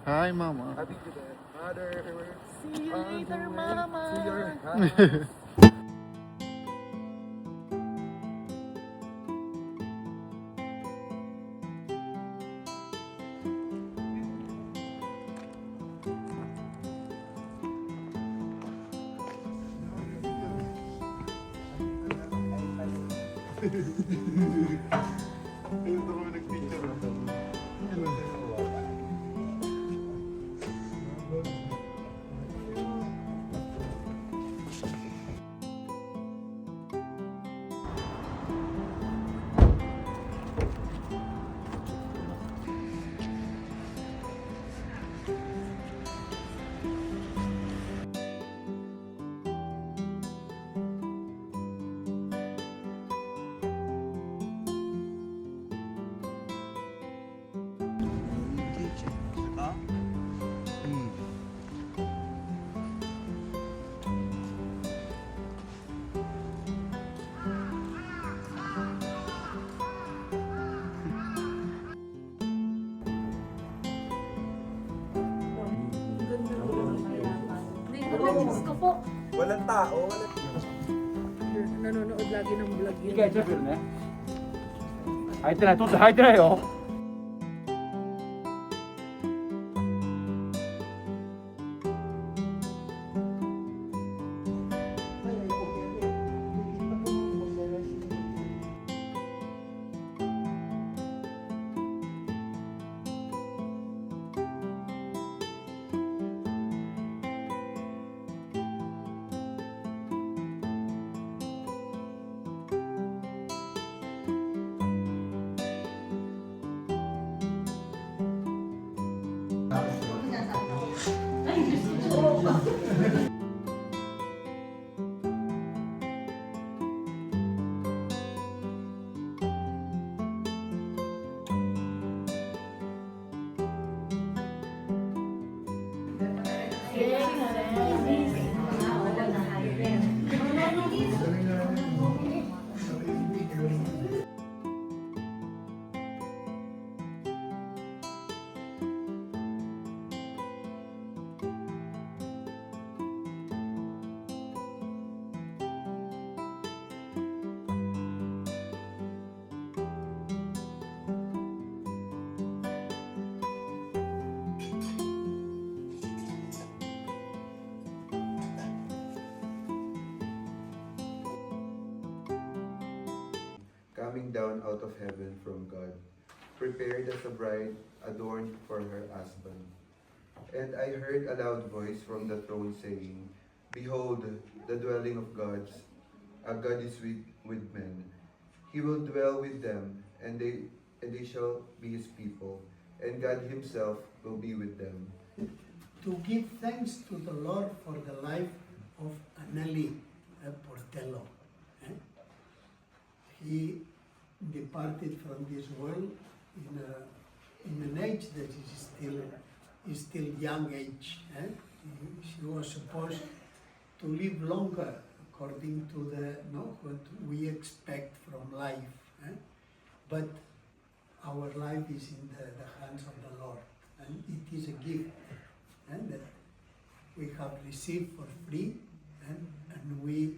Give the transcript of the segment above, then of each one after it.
Hi, Mama. Happy to the mother. See you On the later, way Mama. To your house. Ito kami nag-picture. Diyos ko po. Walang tao. Nanonood lagi ng vlog yun. 一回チャンピオンね入ってない取って入ってないよ Coming down out of heaven from God, prepared as a bride adorned for her husband. And I heard a loud voice from the throne saying, Behold, the dwelling of God is with men. He will dwell with them, and they shall be his people, and God himself will be with them. To give thanks to the Lord for the life of Anali Portello. He departed from this world in an age that is still young age. She was supposed to live longer according to what we expect from life. But our life is in the hands of the Lord, and it is a gift that we have received for free, and we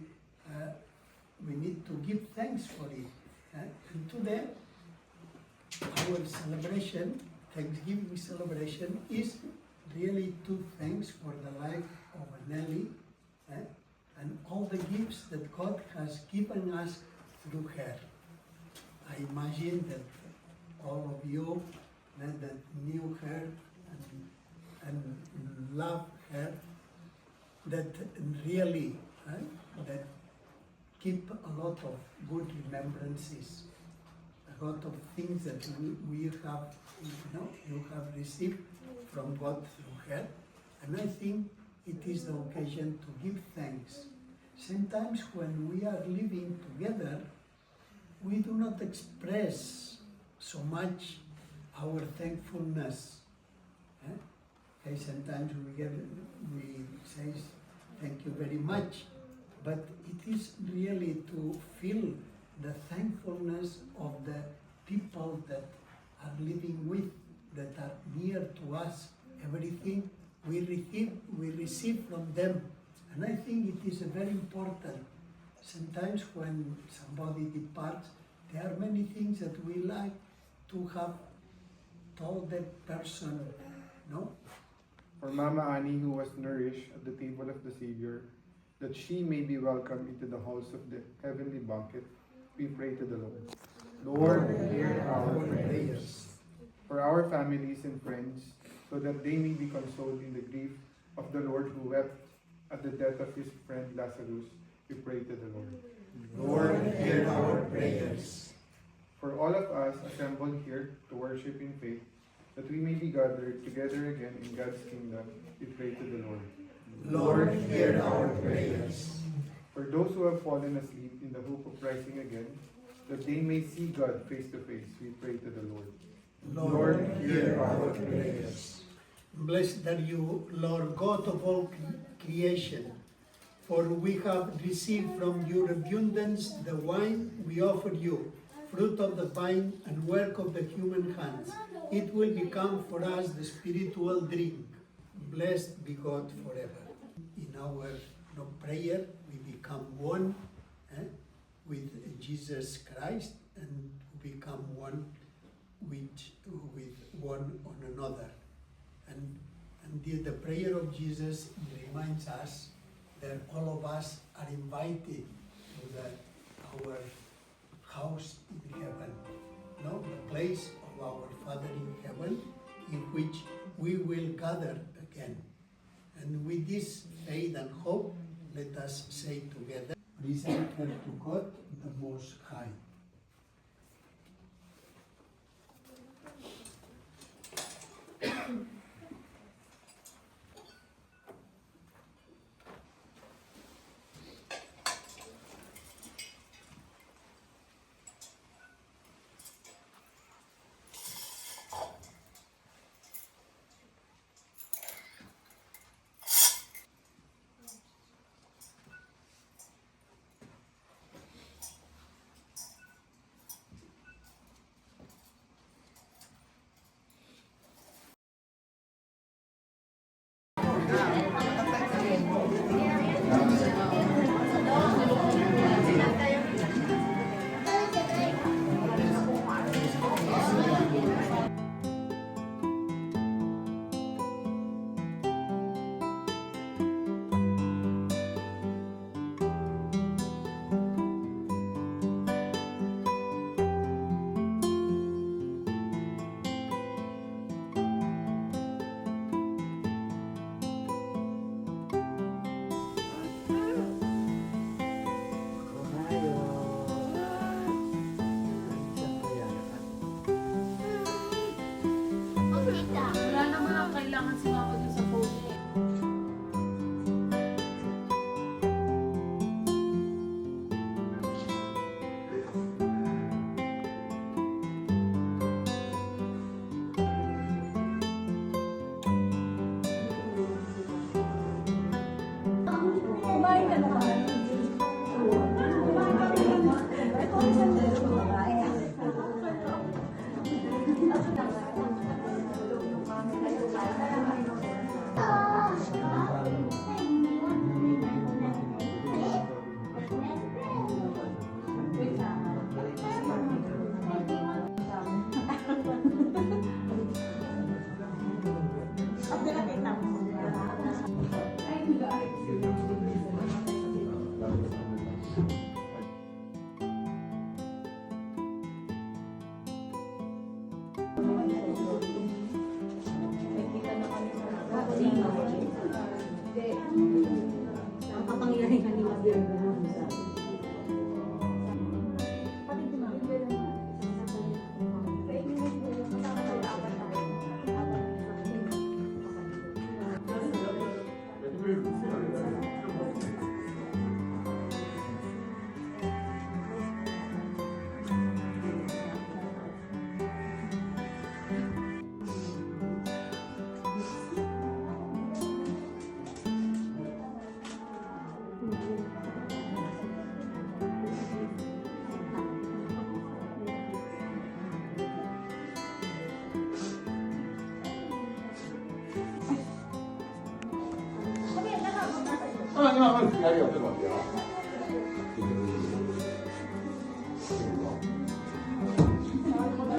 need to give thanks for it. And today, our celebration, Thanksgiving celebration, is really to thanks for the life of Nelly and all the gifts that God has given us through her. I imagine that all of you that knew her and love her, that really that keep a lot of good remembrances, a lot of things that we have, you have received from God through her, and I think it is the occasion to give thanks. Sometimes when we are living together, we do not express so much our thankfulness. Okay, sometimes we say thank you very much, but it is really to feel the thankfulness of the people that are living with, that are near to us, everything we receive from them. And I think it is very important. Sometimes when somebody departs, there are many things that we like to have told that person, no? For Mama Annie, who was nourished at the table of the Savior, that she may be welcomed into the halls of the heavenly banquet, we pray to the Lord. Lord, hear our prayers. For our families and friends, so that they may be consoled in the grief of the Lord who wept at the death of his friend Lazarus, we pray to the Lord. Lord, hear our prayers. For all of us assembled here to worship in faith, that we may be gathered together again in God's kingdom, we pray to the Lord. Lord, hear our prayers. For those who have fallen asleep in the hope of rising again, that they may see God face to face, we pray to the Lord. Lord, hear our prayers. Blessed are you, Lord God of all creation, for we have received from your abundance the wine we offer you, fruit of the vine and work of the human hands. It will become for us the spiritual drink. Blessed be God forever. In our prayer, we become one with Jesus Christ and become one with one on another. And the prayer of Jesus reminds us that all of us are invited to our house in heaven, no? The place of our Father in heaven, in which we will gather again. And with this faith and hope, let us say together, praise and prayer to God, the Most High. やるよ。ちょっと待ってよ。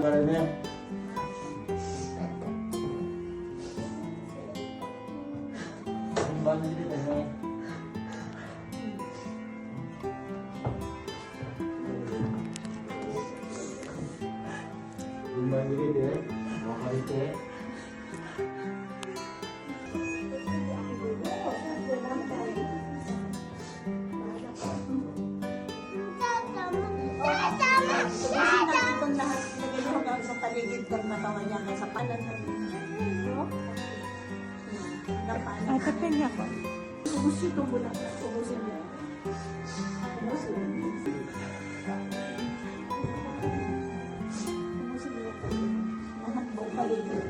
あれね。順番に入れてね。順番に入れて、分かれて。Itong lahat, lagay mo hanggang sa paligid ng katawan niya, hanggang sa palan ng hanggang paan. Ay, tapin niya ko. Ubusin ito muna. Ubusin niya. Ubusin. Ubusin niya. Lahat buong paligid.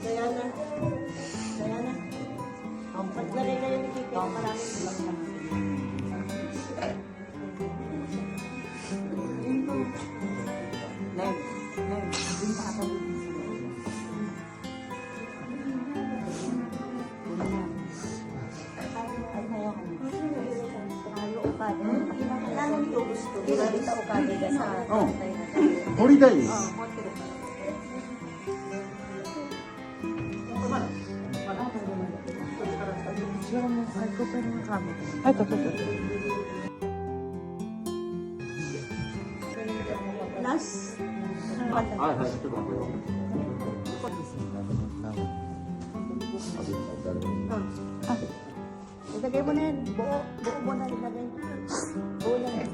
Diana. Diana. Maglagay kayo ni Kiki. Maraming lang naman. Leg. Leg. Hindi pa ako. Ay, kaya ka na. Halo ukada. Kailangan ito gusto. Ito ukada ka sa patay na tayo. 掘りたい。 Oh, konti rin. Ay, ko pa yung kamay. Ay, ito. Last. はいはい、ちょっと待ってよ。 Ilagay mo na yan. Buo mo na ilagay. Buo na yan.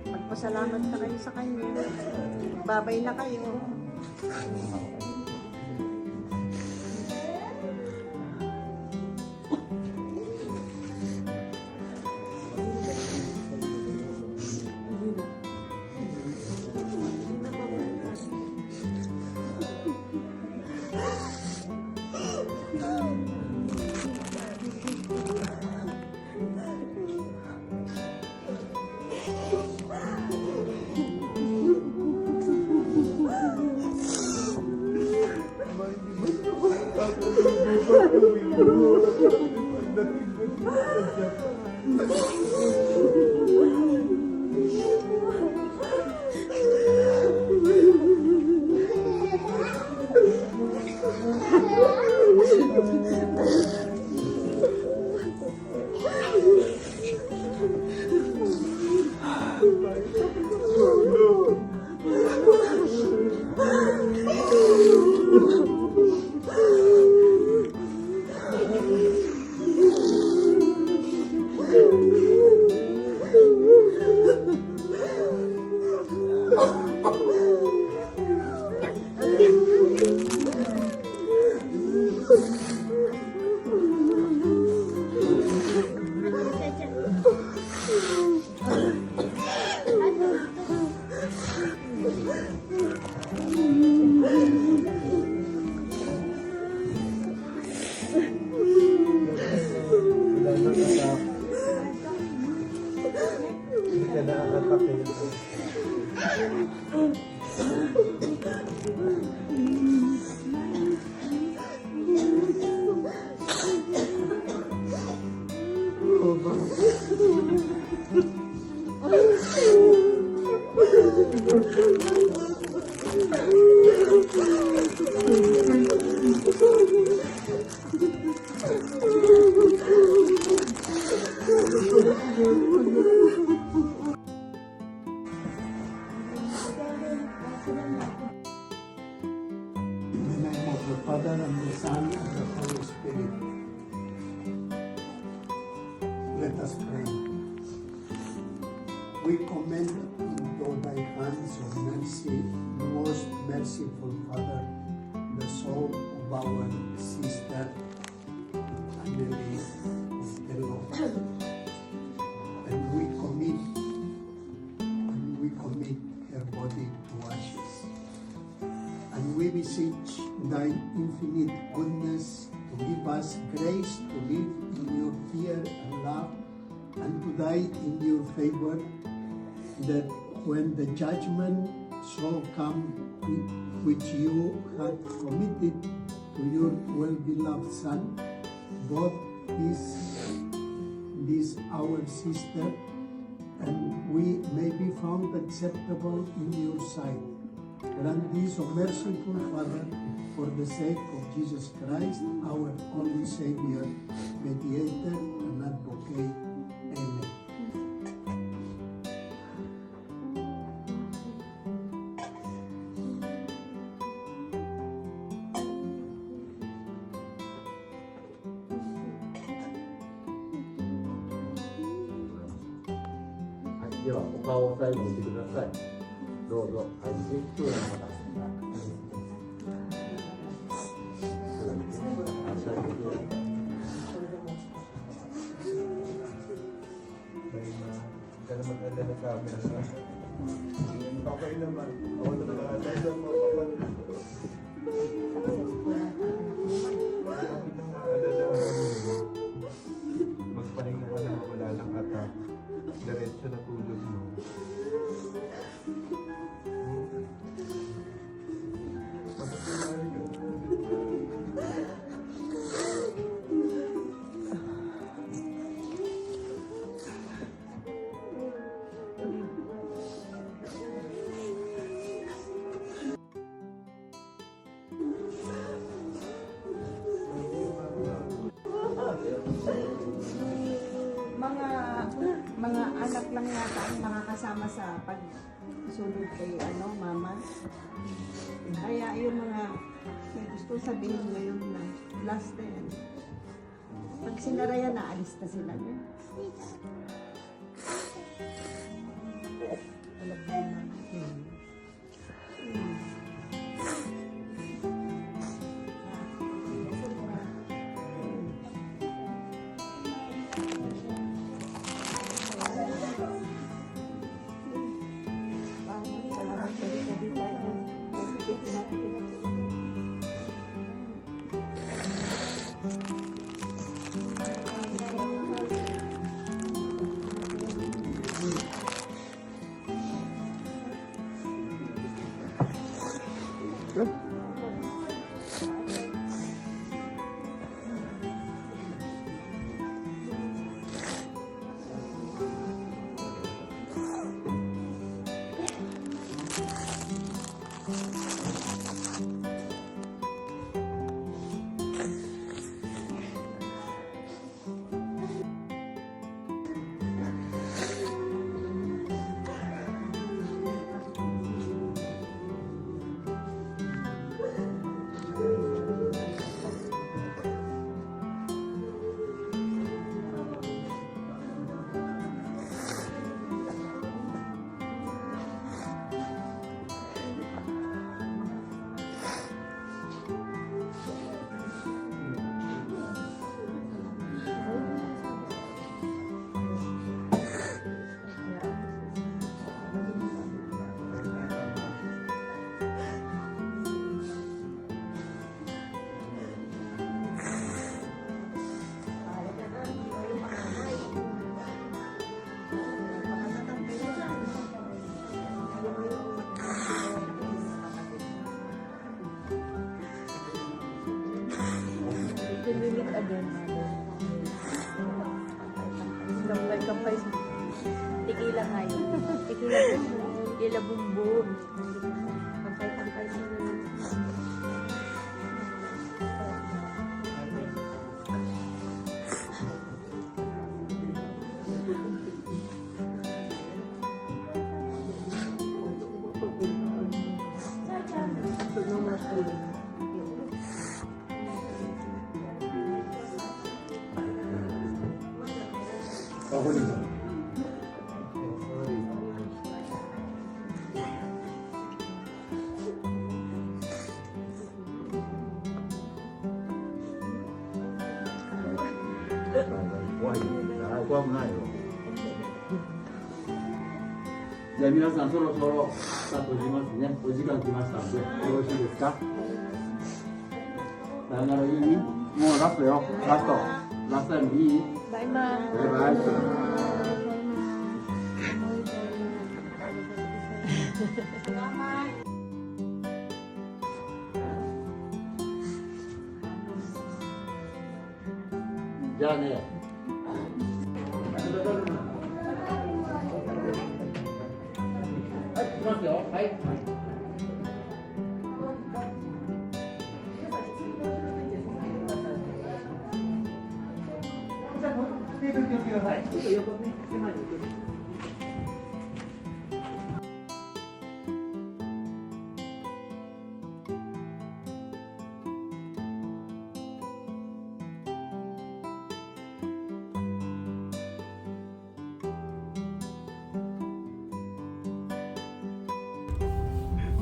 Magpasalamat na kayo sa kanya. Babay na kayo. Thank you. Father, and the Son, and the Holy Spirit. Let us pray. We commend into thy hands of mercy, most merciful Father, the soul of our sister Anneli Costello. And we commit her body to ashes. And we beseech thy infinite goodness to give us grace to live in your fear and love, and to die in your favor, that when the judgment shall come, which you had committed to your well-beloved Son, both this our sister, and we may be found acceptable in your sight. Grant this, O merciful Father, for the sake of Jesus Christ, our only Savior, mediator and advocate. Amen.では、お顔を最後見てください。どうぞ。はい、で、今日のまた。Hindi ka naman ala na camera sa Okay naman. Ako na nakakasal mo pa. Magpahinga ka na wala lang attack. Diretso na tulog mo. Mga anak lang yata ang nakakasama sa pagsunod kay mama. Kaya yung mga may gusto sabihin ngayon na last na yan. Pag sinara yan, naalis na sila. Alam mo naman. Pinilit again natin. Welcome kampay. Tikila nga yun. Tikila yun. Ila bumbum. Kampay-kampay sa 怖くないよ。じゃあ皆さんそろそろスタートしますね。お時間来ましたのでよろしいですか。さよならいい？もうラストよ。ラストタイムいい？Bye, Ma. バイバイ。じゃあね。はい、行きますよ。はい。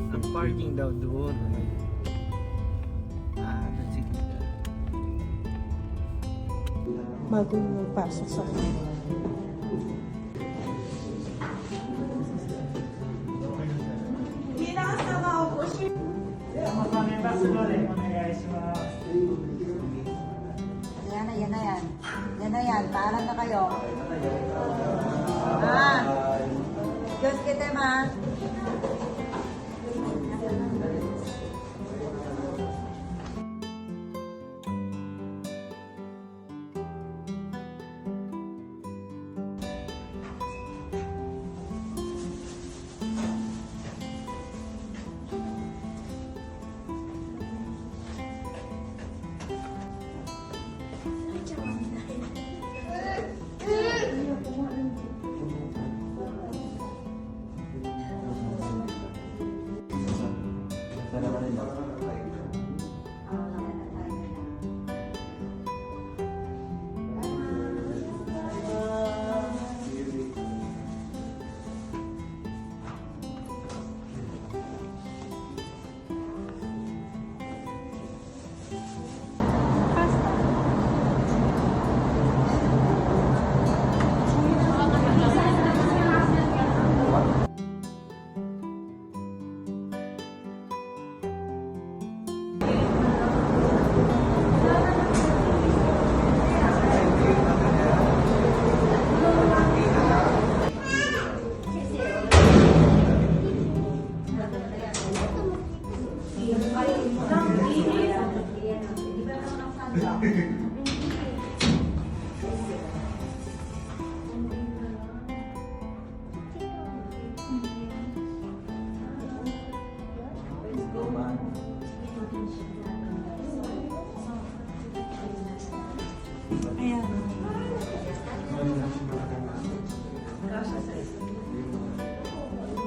Ang parking daw doon. Sige. Bago yung pasok sa Yan na yan. Yan na yan. Paalam na kayo. Ah. Diyos kita, ma.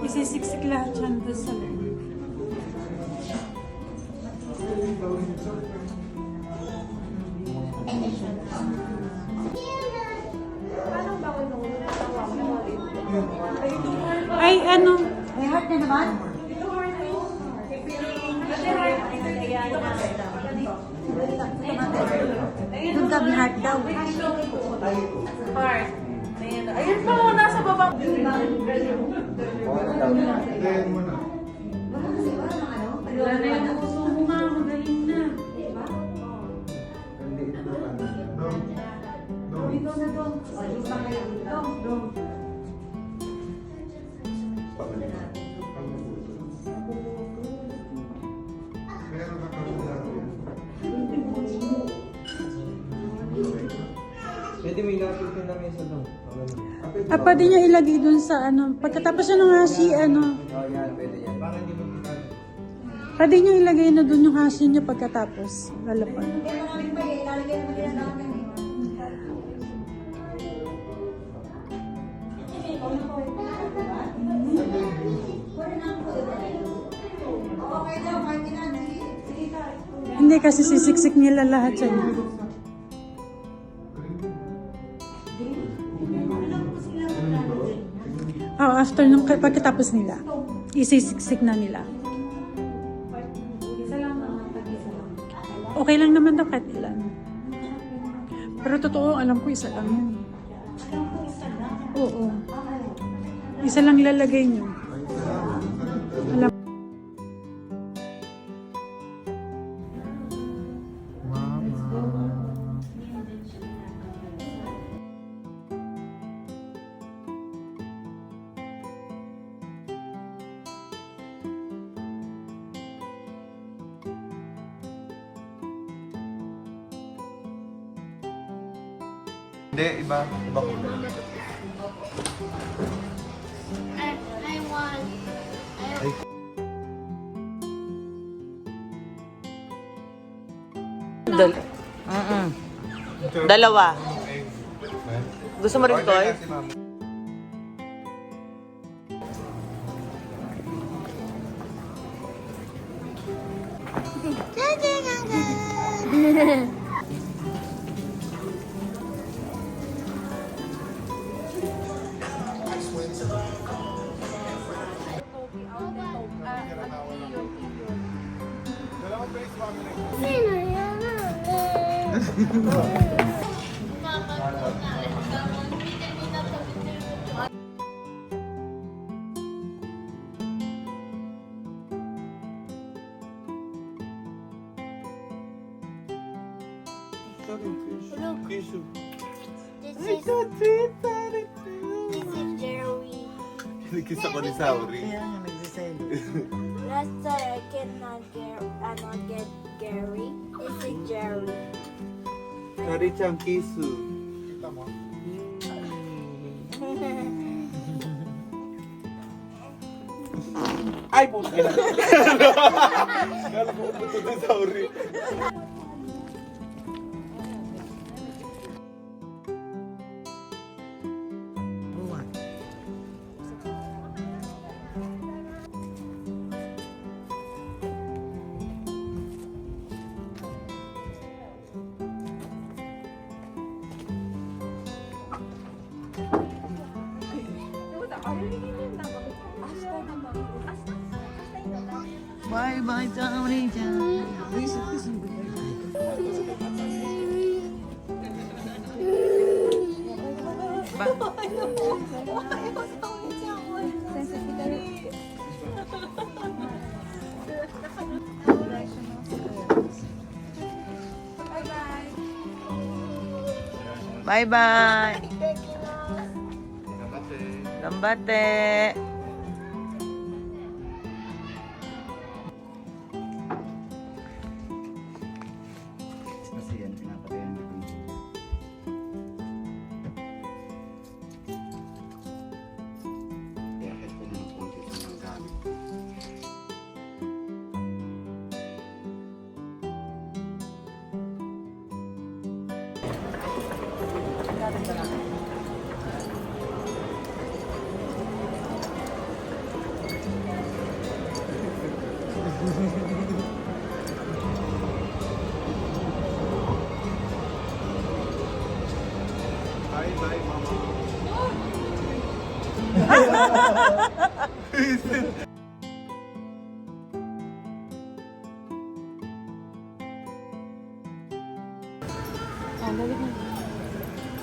Isisiksik lahat yan doon sa loob. Ay, ano? May heart na naman? Doon ka, may heart daw. Ayun po, nasa baba. Then mo na. Wala na yung puso mo nga, magaling na. Ikaw na doon. Doon. Meron ka kalulado. Pwede may lapit ka lang isa doon. Pwede niya ilagay dun sa ano. Pagkatapos siya ng hasi, ano. Oh, yan. Pwede yan. Para hindi mo kita. Pwede niya ilagay na dun yung hasi niya pagkatapos. Lalapan. Kaya maraming pa eh. Ilalagay naman nila namin eh. Okay daw, Martin Angie. Sige ka. Hindi kasi sisiksik nila lahat yan. Ano after nung pagkatapos nila, isisiksik na nila. Okay lang naman daw kahit ilan. Pero totoo, alam ko isa lang yun. Oo. Isa lang ilalagay nyo. Alam. Hindi, iba. Iba ko. I want. Dalawa. Gusto mo rin, Koy? Sino yan? Look. This is Jerry. Kinikis ako ni Sauri. Last time I cannot get Gary. This is Jerry. Sauri-chan, kisu. Ay, puto ka na. Kala ko puto ni Sauri. Bye bye, Tony Chan. Bye bye. Gambate. Kasi yan, pinapatayan ko. Kaya kahit ko ng konti sa mga gamit. Bye, bye, mama.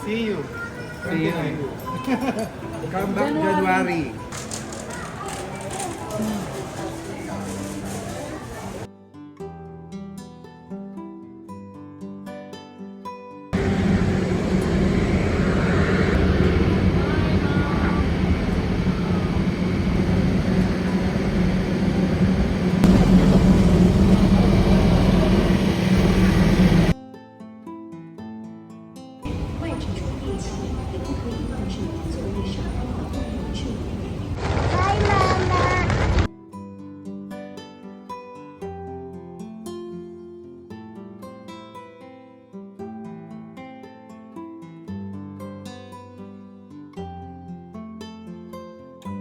See you. See you. Come back January.